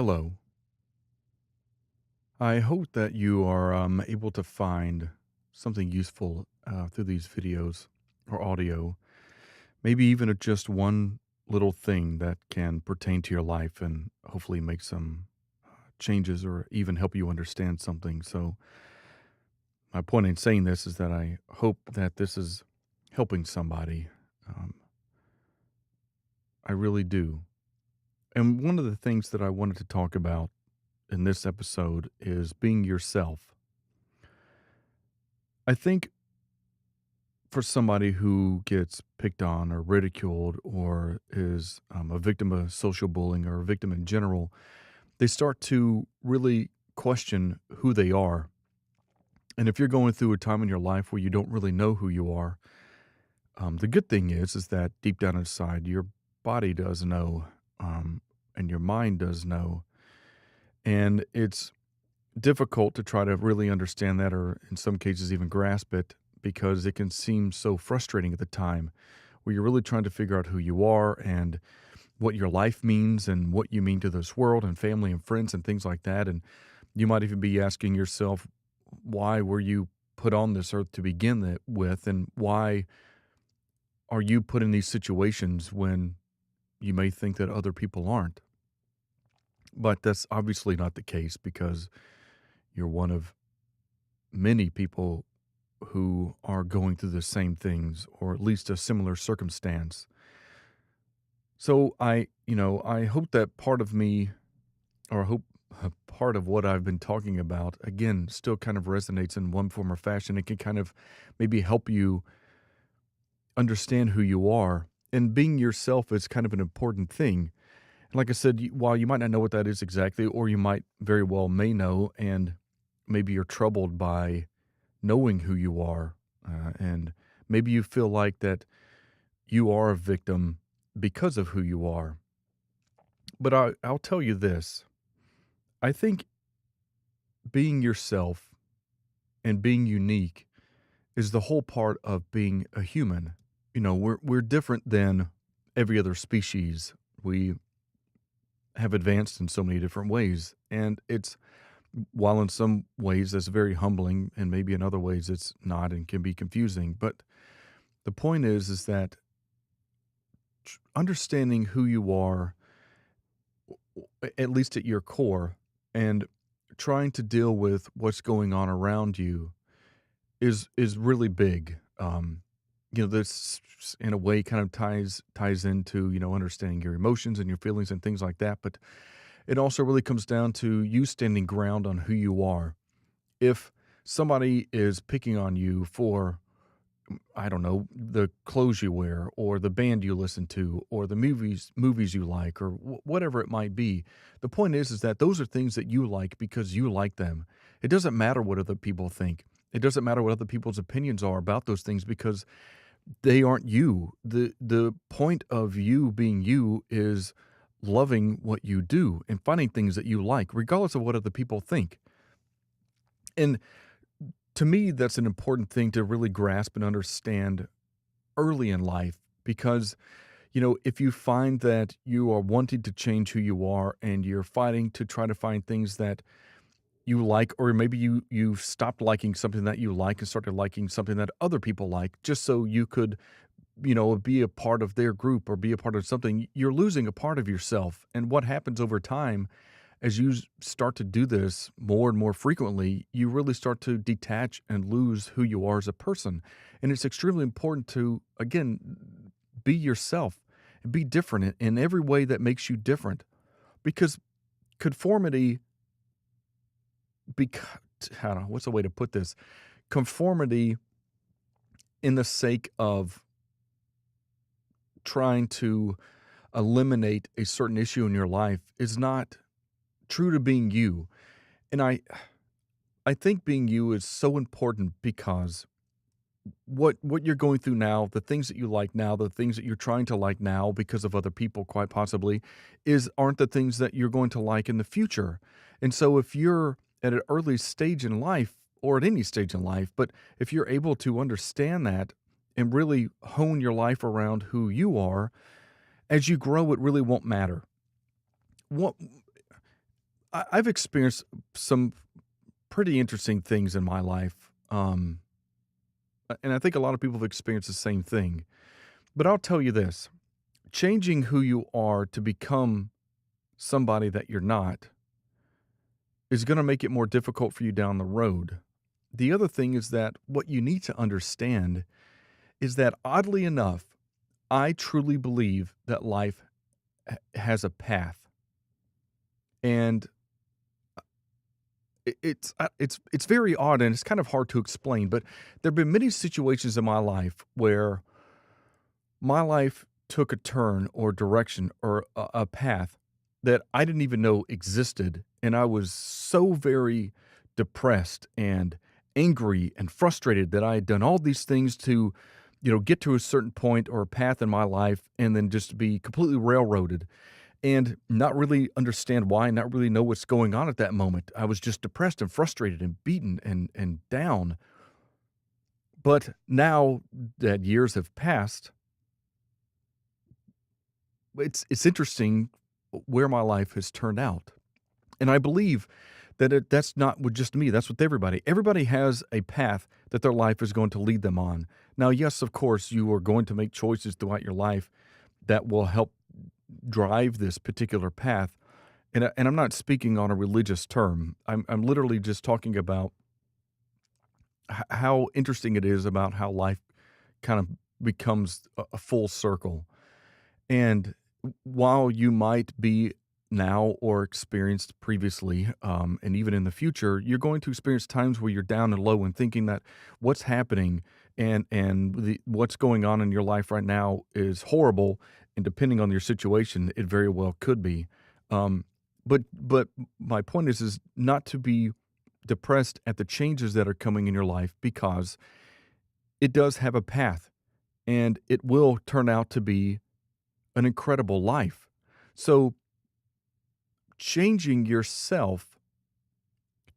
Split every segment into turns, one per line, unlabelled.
Hello. I hope that you are able to find something useful through these videos or audio. Maybe even just one little thing that can pertain to your life and hopefully make some changes or even help you understand something. So, my point in saying this is that I hope that this is helping somebody. Um, I really do. And one of the things that I wanted to talk about in this episode is being yourself. I think for somebody who gets picked on or ridiculed or is a victim of social bullying or a victim in general, they start to really question who they are. And if you're going through a time in your life where you don't really know who you are, the good thing is that deep down inside, your body does know, and your mind does know, and it's difficult to try to really understand that, or in some cases even grasp it, because it can seem so frustrating at the time where you're really trying to figure out who you are and what your life means and what you mean to this world and family and friends and things like that. And you might even be asking yourself, why were you put on this earth to begin with? And why are you put in these situations when you may think that other people aren't? But that's obviously not the case because you're one of many people who are going through the same things or at least a similar circumstance. So I hope that part of me, or I hope a part of what I've been talking about, again, still kind of resonates in one form or fashion. It can kind of maybe help you understand who you are. And being yourself is kind of an important thing. And like I said, while you might not know what that is exactly, or you might very well may know, and maybe you're troubled by knowing who you are, and maybe you feel like that you are a victim because of who you are. But I'll tell you this: I think being yourself and being unique is the whole part of being a human. We're different than every other species. We have advanced in so many different ways, and it's while in some ways that's very humbling, and maybe in other ways it's not and can be confusing. But the point is that understanding who you are, at least at your core, and trying to deal with what's going on around you is really big. This in a way kind of ties into understanding your emotions and your feelings and things like that. But it also really comes down to you standing ground on who you are. If somebody is picking on you for, I don't know, the clothes you wear or the band you listen to or the movies you like or whatever it might be. The point is that those are things that you like because you like them. It doesn't matter what other people think. It doesn't matter what other people's opinions are about those things because they aren't you. The point of you being you is loving what you do and finding things that you like regardless of what other people think. And to me, that's an important thing to really grasp and understand early in life because, if you find that you are wanting to change who you are and you're fighting to try to find things that you like, or maybe you've stopped liking something that you like and started liking something that other people like just so you could, be a part of their group or be a part of something, you're losing a part of yourself. And what happens over time as you start to do this more and more frequently, you really start to detach and lose who you are as a person. And it's extremely important to, again, be yourself and be different in every way that makes you different. Because conformity, because, I don't know, what's the way to put this? Conformity in the sake of trying to eliminate a certain issue in your life is not true to being you. And I think being you is so important because what you're going through now, the things that you like now, the things that you're trying to like now because of other people, quite possibly, aren't the things that you're going to like in the future. And so if you're at an early stage in life or at any stage in life, but if you're able to understand that and really hone your life around who you are, as you grow, it really won't matter. What I've experienced some pretty interesting things in my life, and I think a lot of people have experienced the same thing. But I'll tell you this: changing who you are to become somebody that you're not is going to make it more difficult for you down the road. The other thing is that what you need to understand is that, oddly enough, I truly believe that life has a path, and it's very odd and it's kind of hard to explain. But there have been many situations in my life where my life took a turn or direction or a path that I didn't even know existed, and I was so very depressed and angry and frustrated that I had done all these things to, get to a certain point or a path in my life and then just be completely railroaded and not really understand why, not really know what's going on at that moment. I was just depressed and frustrated and beaten and down. But now that years have passed, it's interesting where my life has turned out. And I believe that that's not with just me, that's with everybody. Everybody has a path that their life is going to lead them on. Now, yes, of course, you are going to make choices throughout your life that will help drive this particular path. And I'm not speaking on a religious term. I'm literally just talking about how interesting it is about how life kind of becomes a full circle. And while you might be now or experienced previously, and even in the future, you're going to experience times where you're down and low and thinking that what's happening and what's going on in your life right now is horrible. And depending on your situation, it very well could be. Um, but my point is not to be depressed at the changes that are coming in your life because it does have a path and it will turn out to be an incredible life. So, changing yourself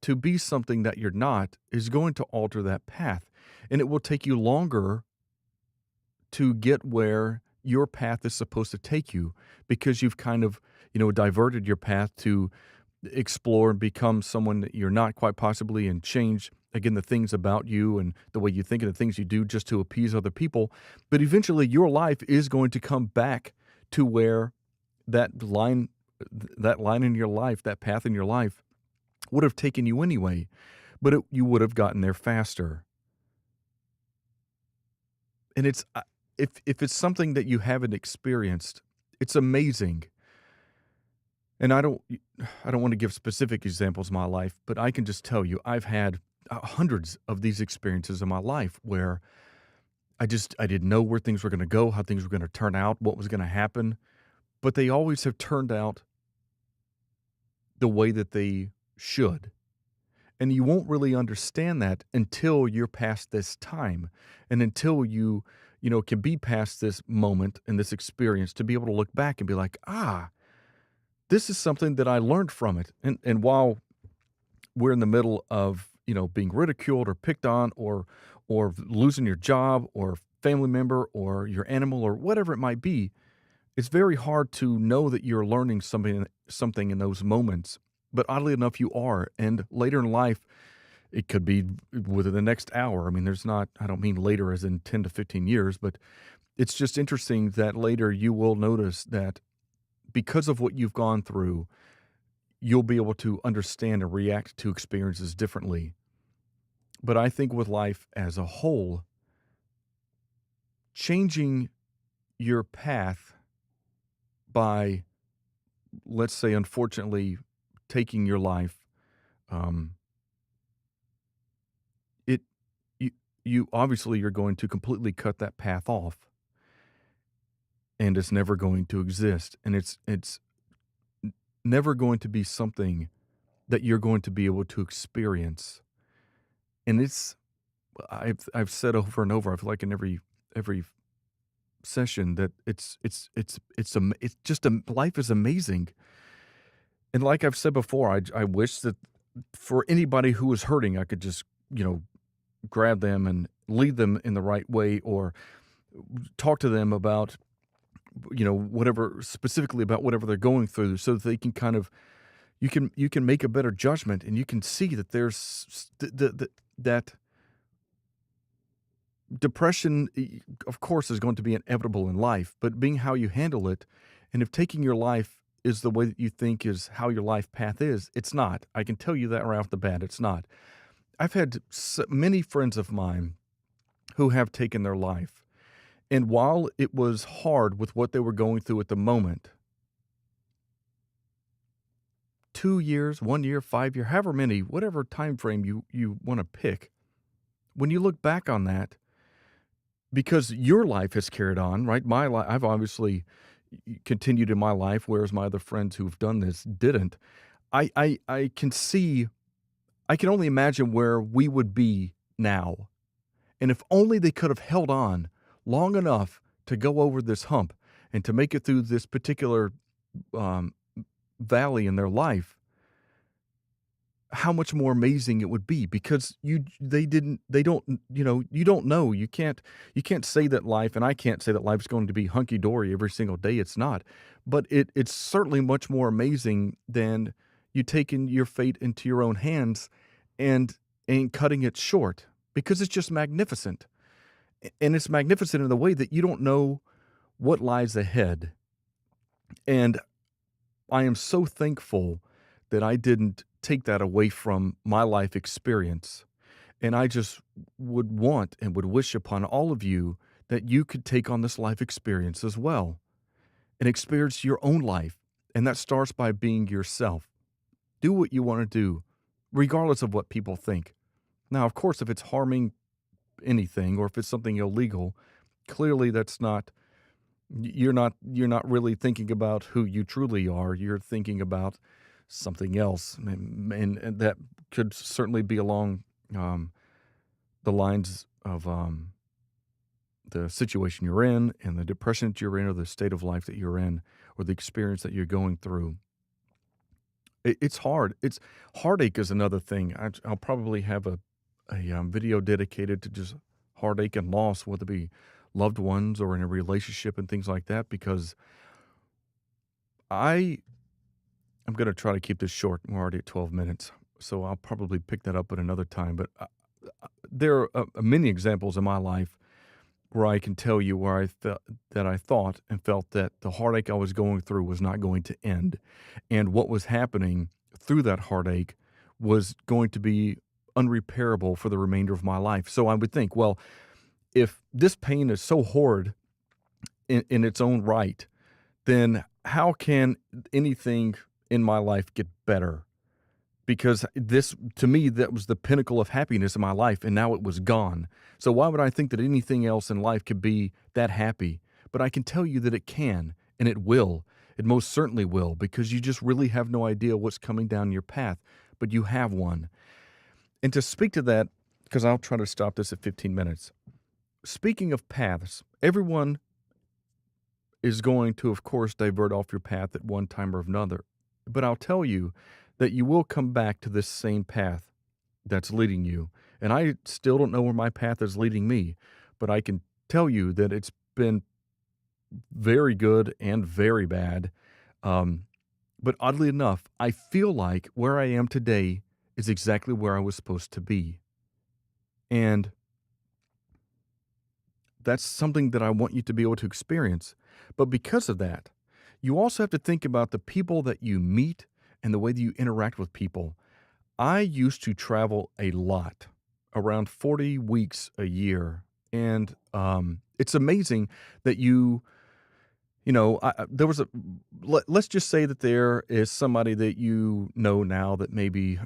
to be something that you're not is going to alter that path. And it will take you longer to get where your path is supposed to take you because you've kind of, diverted your path to explore and become someone that you're not quite possibly and change again the things about you and the way you think and the things you do just to appease other people. But eventually your life is going to come back to where that line that line in your life, that path in your life would have taken you anyway, but you would have gotten there faster. And it's if it's something that you haven't experienced, it's amazing. And I don't want to give specific examples of my life, but I can just tell you I've had hundreds of these experiences in my life where I didn't know where things were going to go, how things were going to turn out, what was going to happen, but they always have turned out the way that they should. And you won't really understand that until you're past this time and until you can be past this moment and this experience to be able to look back and be like, ah, this is something that I learned from it. And while we're in the middle of, being ridiculed or picked on or losing your job or family member or your animal or whatever it might be, it's very hard to know that you're learning something in those moments. But oddly enough, you are. And later in life, it could be within the next hour. I mean, I don't mean later as in 10 to 15 years, but it's just interesting that later you will notice that because of what you've gone through, you'll be able to understand and react to experiences differently. But I think with life as a whole, changing your path by, let's say, unfortunately, taking your life, um, it you you obviously you're going to completely cut that path off, and it's never going to exist, and it's never going to be something that you're going to be able to experience. And I've said over and over, I feel like in every session that it's just life is amazing. And like I've said before, I wish that for anybody who is hurting, I could just, grab them and lead them in the right way or talk to them about, whatever specifically about whatever they're going through so that they can kind of, you can make a better judgment, and you can see that that depression, of course, is going to be inevitable in life, but being how you handle it, and if taking your life is the way that you think is how your life path is, it's not. I can tell you that right off the bat, it's not. I've had many friends of mine who have taken their life, and while it was hard with what they were going through at the moment, 2 years, 1 year, 5 year, however many, whatever time frame you want to pick, when you look back on that, because your life has carried on, right? My life, I've obviously continued in my life, whereas my other friends who've done this didn't. I can see, I can only imagine where we would be now. And if only they could have held on long enough to go over this hump and to make it through this particular um, valley in their life, how much more amazing it would be, because they don't, you don't know, you can't say that life, and I can't say that life's going to be hunky dory every single day. It's not, but it's certainly much more amazing than you taking your fate into your own hands and cutting it short, because it's just magnificent. And it's magnificent in the way that you don't know what lies ahead. And I am so thankful that I didn't take that away from my life experience. And I just would want and would wish upon all of you that you could take on this life experience as well and experience your own life. And that starts by being yourself. Do what you want to do, regardless of what people think. Now, of course, if it's harming anything or if it's something illegal, clearly that's not, you're not really thinking about who you truly are. You're thinking about something else, and that could certainly be along um, the lines of the situation you're in and the depression that you're in, or the state of life that you're in, or the experience that you're going through. It's hard. It's heartache is another thing. I'll probably have a video dedicated to just heartache and loss, whether it be loved ones or in a relationship and things like that, because I I'm gonna try to keep this short. We're already at 12 minutes, so I'll probably pick that up at another time. But there are many examples in my life where I can tell you where I felt that I thought and felt that the heartache I was going through was not going to end, and what was happening through that heartache was going to be unrepairable for the remainder of my life. So I would think, well, if this pain is so horrid in its own right, then how can anything in my life get better? Because this, to me, that was the pinnacle of happiness in my life, and now it was gone. So why would I think that anything else in life could be that happy? But I can tell you that it can, and it will. It most certainly will, because you just really have no idea what's coming down your path, but you have one. And to speak to that, because I'll try to stop this at 15 minutes. Speaking of paths, everyone is going to, of course, divert off your path at one time or another. But I'll tell you that you will come back to this same path that's leading you. And I still don't know where my path is leading me, but I can tell you that it's been very good and very bad. Um, but oddly enough, I feel like where I am today is exactly where I was supposed to be. And that's something that I want you to be able to experience. But because of that, you also have to think about the people that you meet and the way that you interact with people. I used to travel a lot, around 40 weeks a year. And it's amazing that there was let's just say that there is somebody that you know now that maybe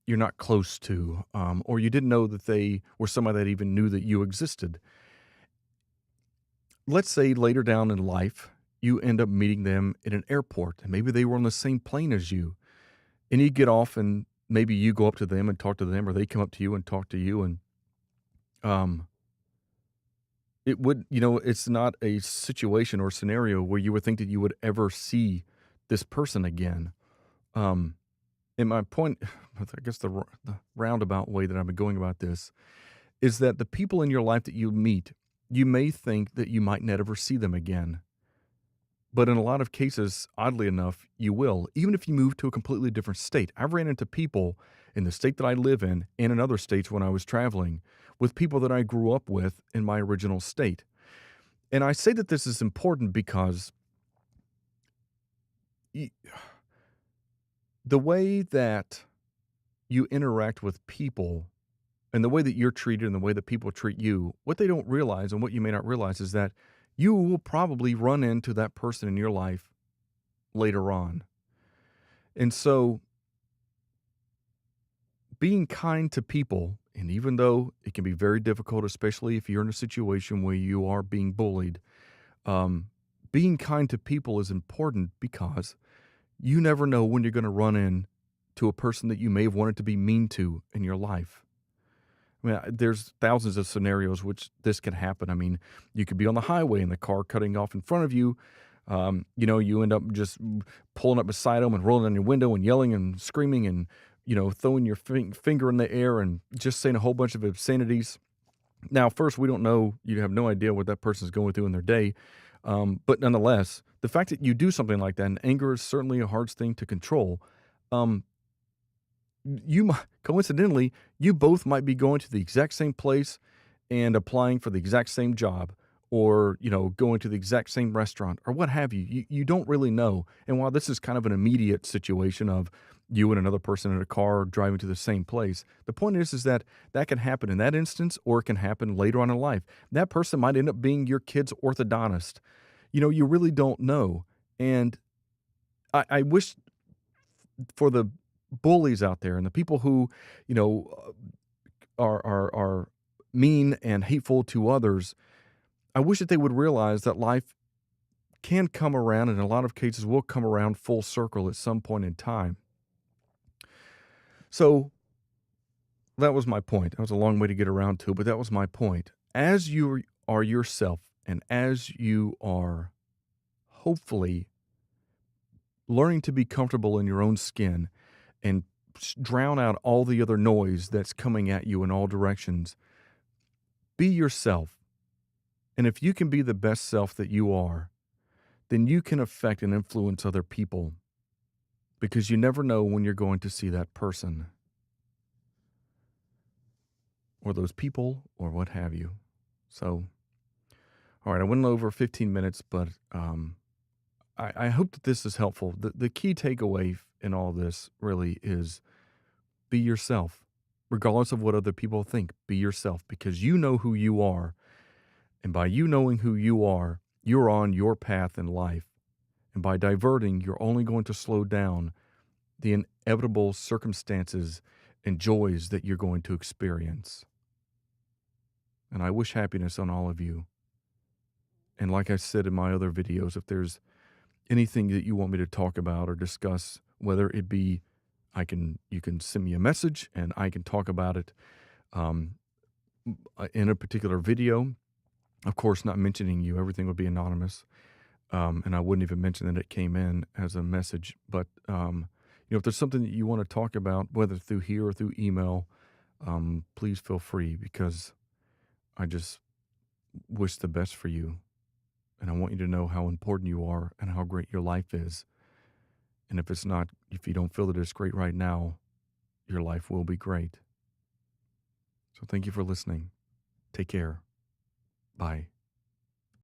you're not close to, or you didn't know that they were somebody that even knew that you existed. Let's say later down in life, you end up meeting them in an airport, and maybe they were on the same plane as you, and you get off, and maybe you go up to them and talk to them, or they come up to you and talk to you, and um, it's not a situation or scenario where you would think that you would ever see this person again. Um, and my point, I guess the roundabout way that I'm going about this is that the people in your life that you meet, you may think that you might never see them again. But in a lot of cases, oddly enough, you will, even if you move to a completely different state. I've ran into people in the state that I live in and in other states when I was traveling with people that I grew up with in my original state. And I say that this is important because y- the way that you interact with people and the way that you're treated and the way that people treat you, what they don't realize and what you may not realize is that you will probably run into that person in your life later on. And so being kind to people, and even though it can be very difficult, especially if you're in a situation where you are being bullied, um, being kind to people is important because you never know when you're going to run in to a person that you may have wanted to be mean to in your life. I mean, there's thousands of scenarios which this can happen. I mean, you could be on the highway and the car cutting off in front of you. You end up just pulling up beside them and rolling down your window and yelling and screaming and, throwing your finger in the air and just saying a whole bunch of obscenities. Now, first, we don't know. You have no idea what that person's going through in their day. But nonetheless, the fact that you do something like that, and anger is certainly a hard thing to control. Um, you might coincidentally, you both might be going to the exact same place and applying for the exact same job or, going to the exact same restaurant or what have you. You don't really know. And while this is kind of an immediate situation of you and another person in a car driving to the same place, the point is that that can happen in that instance or it can happen later on in life. That person might end up being your kid's orthodontist. You really don't know. And I wish for the bullies out there and the people who, you know, are mean and hateful to others, I wish that they would realize that life can come around, and in a lot of cases will come around full circle at some point in time. So that was my point. That was a long way to get around to, but that was my point. As you are yourself, and as you are hopefully learning to be comfortable in your own skin and drown out all the other noise that's coming at you in all directions, be yourself. And if you can be the best self that you are, then you can affect and influence other people because you never know when you're going to see that person or those people or what have you. So, all right, I went over 15 minutes, but I hope that this is helpful. The key takeaway in all this really is be yourself, regardless of what other people think. Be yourself because you know who you are. And by you knowing who you are, you're on your path in life. And by diverting, you're only going to slow down the inevitable circumstances and joys that you're going to experience. And I wish happiness on all of you. And like I said in my other videos, if there's anything that you want me to talk about or discuss, whether it be you can send me a message and I can talk about it um, in a particular video. Of course, not mentioning you, everything would be anonymous. And I wouldn't even mention that it came in as a message. But if there's something that you want to talk about, whether through here or through email, please feel free because I just wish the best for you. And I want you to know how important you are and how great your life is. And if you don't feel that it's great right now, your life will be great. So thank you for listening. Take care. Bye.